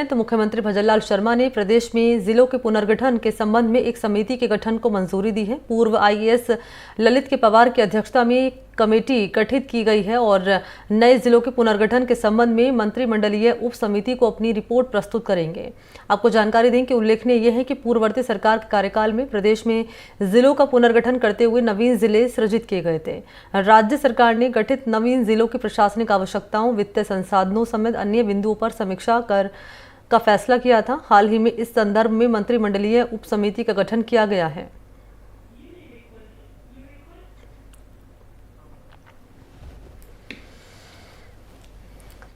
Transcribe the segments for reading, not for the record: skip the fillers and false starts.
तो मुख्यमंत्री भजनलाल शर्मा ने प्रदेश में जिलों के पुनर्गठन के संबंध में एक समिति के गठन को मंजूरी दी है। पूर्व आईएएस ललित के पवार की अध्यक्षता में कमेटी गठित की गई है और नए जिलों के पुनर्गठन के संबंध में मंत्रिमंडलीय उप समिति को अपनी रिपोर्ट प्रस्तुत करेंगे। आपको जानकारी दें कि उल्लेखनीय यह है कि पूर्ववर्ती सरकार के कार्यकाल में प्रदेश में जिलों का पुनर्गठन करते हुए नवीन जिले सृजित किए गए थे। राज्य सरकार ने गठित नवीन जिलों की प्रशासनिक आवश्यकताओं, वित्तीय संसाधनों समेत अन्य बिंदुओं पर समीक्षा कर का फैसला किया था। हाल ही में इस संदर्भ में मंत्रिमंडलीय उप समिति का गठन किया गया है।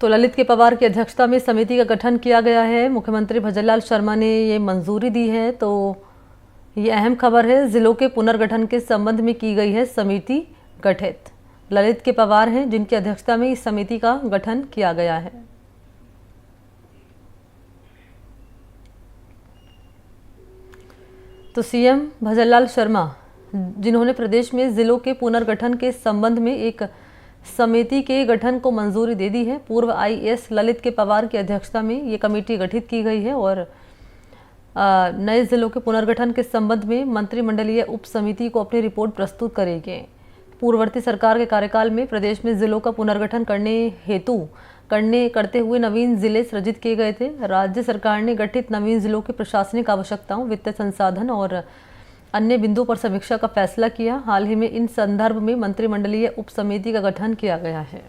तो ललित के पवार की अध्यक्षता में समिति का गठन किया गया है। मुख्यमंत्री भजनलाल शर्मा ने ये मंजूरी दी है। तो ये अहम खबर है, जिलों के पुनर्गठन के संबंध में की गई है समिति गठित। ललित के पवार हैं जिनकी अध्यक्षता में इस समिति का गठन किया गया है। तो सीएम भजनलाल शर्मा जिन्होंने प्रदेश में जिलों के पुनर्गठन के संबंध में एक समिति के गठन को मंजूरी दे दी है। पूर्व आईएएस ललित के पवार की अध्यक्षता में ये कमेटी गठित की गई है और नए जिलों के पुनर्गठन के संबंध में मंत्रिमंडलीय उप समिति को अपनी रिपोर्ट प्रस्तुत करेगी। पूर्ववर्ती सरकार के कार्यकाल में प्रदेश में जिलों का पुनर्गठन करते हुए नवीन जिले सृजित किए गए थे। राज्य सरकार ने गठित नवीन जिलों की प्रशासनिक आवश्यकताओं, वित्तीय संसाधन और अन्य बिंदुओं पर समीक्षा का फैसला किया। हाल ही में इन संदर्भ में मंत्रिमंडलीय उप समिति का गठन किया गया है।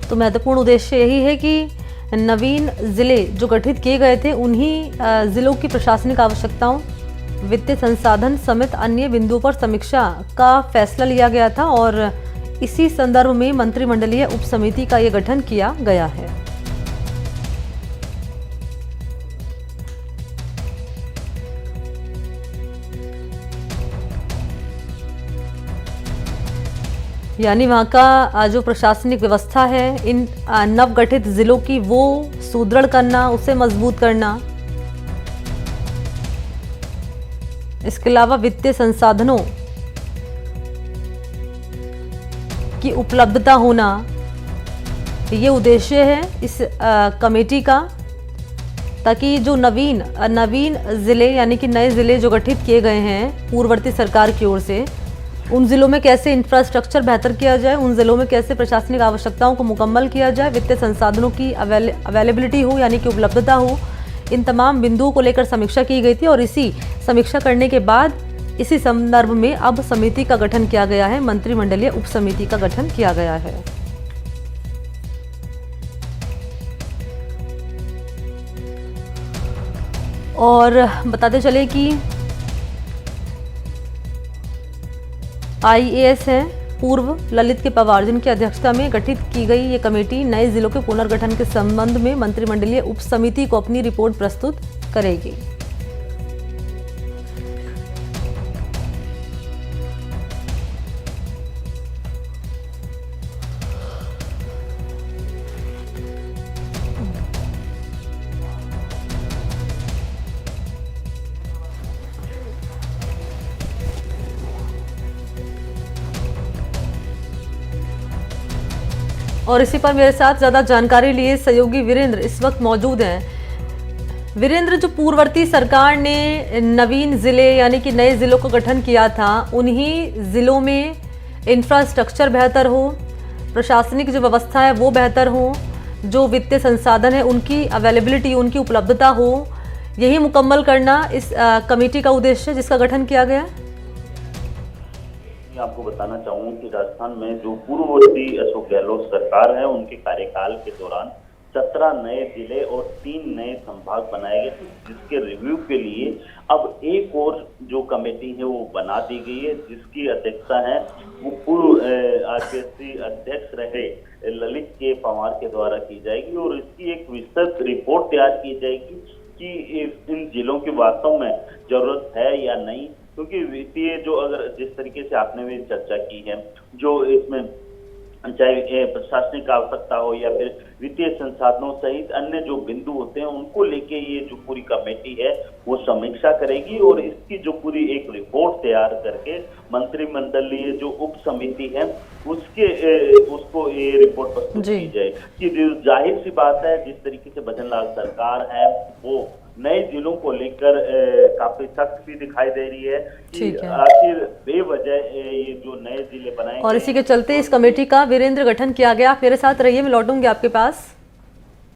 तो महत्वपूर्ण उद्देश्य यही है कि नवीन जिले जो गठित किए गए थे उन्हीं जिलों की प्रशासनिक आवश्यकताओं, वित्तीय संसाधन समेत अन्य बिंदुओं पर समीक्षा का फैसला लिया गया था और इसी संदर्भ में मंत्रिमंडलीय उप समिति का यह गठन किया गया है। यानी वहाँ का जो प्रशासनिक व्यवस्था है इन नवगठित जिलों की वो सुदृढ़ करना, उसे मजबूत करना। इसके अलावा वित्तीय संसाधनों की उपलब्धता होना, ये उद्देश्य है इस कमेटी का, ताकि जो नवीन जिले यानी कि नए जिले जो गठित किए गए हैं पूर्ववर्ती सरकार की ओर से, उन जिलों में कैसे इंफ्रास्ट्रक्चर बेहतर किया जाए, उन जिलों में कैसे प्रशासनिक आवश्यकताओं को मुकम्मल किया जाए, वित्तीय संसाधनों की अवेलेबिलिटी हो यानी कि उपलब्धता हो, इन तमाम बिंदुओं को लेकर समीक्षा की गई थी और इसी समीक्षा करने के बाद इसी संदर्भ में अब समिति का गठन किया गया है, मंत्रिमंडलीय उप समिति का गठन किया गया है। और बताते चले कि आईएएस है पूर्व ललित के पवार जिनकी अध्यक्षता में गठित की गई ये कमेटी नए जिलों के पुनर्गठन के संबंध में मंत्रिमंडलीय उप समिति को अपनी रिपोर्ट प्रस्तुत करेगी। और इसी पर मेरे साथ ज़्यादा जानकारी लिए सहयोगी वीरेंद्र इस वक्त मौजूद हैं। वीरेंद्र, जो पूर्ववर्ती सरकार ने नवीन ज़िले यानी कि नए ज़िलों का गठन किया था, उन्हीं ज़िलों में इंफ्रास्ट्रक्चर बेहतर हो, प्रशासनिक जो व्यवस्था है वो बेहतर हो, जो वित्तीय संसाधन है उनकी अवेलेबिलिटी, उनकी उपलब्धता हो, यही मुकम्मल करना इस कमेटी का उद्देश्य है जिसका गठन किया गया। मैं आपको बताना चाहूँगा कि राजस्थान में जो पूर्ववर्ती अशोक गहलोत सरकार है उनके कार्यकाल के दौरान 17 नए जिले और 3 नए संभाग बनाए गए थे, जिसके रिव्यू के लिए अब एक और जो कमेटी है वो बना दी गई है, जिसकी अध्यक्षता है वो पूर्व आरपीएससी अध्यक्ष रहे ललित के पवार के द्वारा की जाएगी और इसकी एक विस्तृत रिपोर्ट तैयार की जाएगी कि इन जिलों की वास्तव में जरूरत है या नहीं, क्योंकि वित्तीय जो अगर जिस तरीके से आपने भी चर्चा की है, जो इसमें चाहे प्रशासनिक आवश्यकता हो या फिर वित्तीय संसाधनों सहित अन्य जो बिंदु होते हैं उनको लेके ये जो पूरी कमेटी है वो समीक्षा करेगी और इसकी जो पूरी एक रिपोर्ट तैयार करके मंत्रिमंडलीय जो उप समिति है उसको ये रिपोर्ट प्रस्तुत की जाए। कि जाहिर सी बात है, जिस तरीके से भजनलाल सरकार है वो नए जिलों को लेकर काफी सख्त भी दिखाई दे रही है कि आखिर बेवजह ये जो नए जिले बनाए और इसी के चलते इस कमेटी का वीरेंद्र गठन किया गया। आप मेरे साथ रहिए, मैं लौटूंगी आपके पास।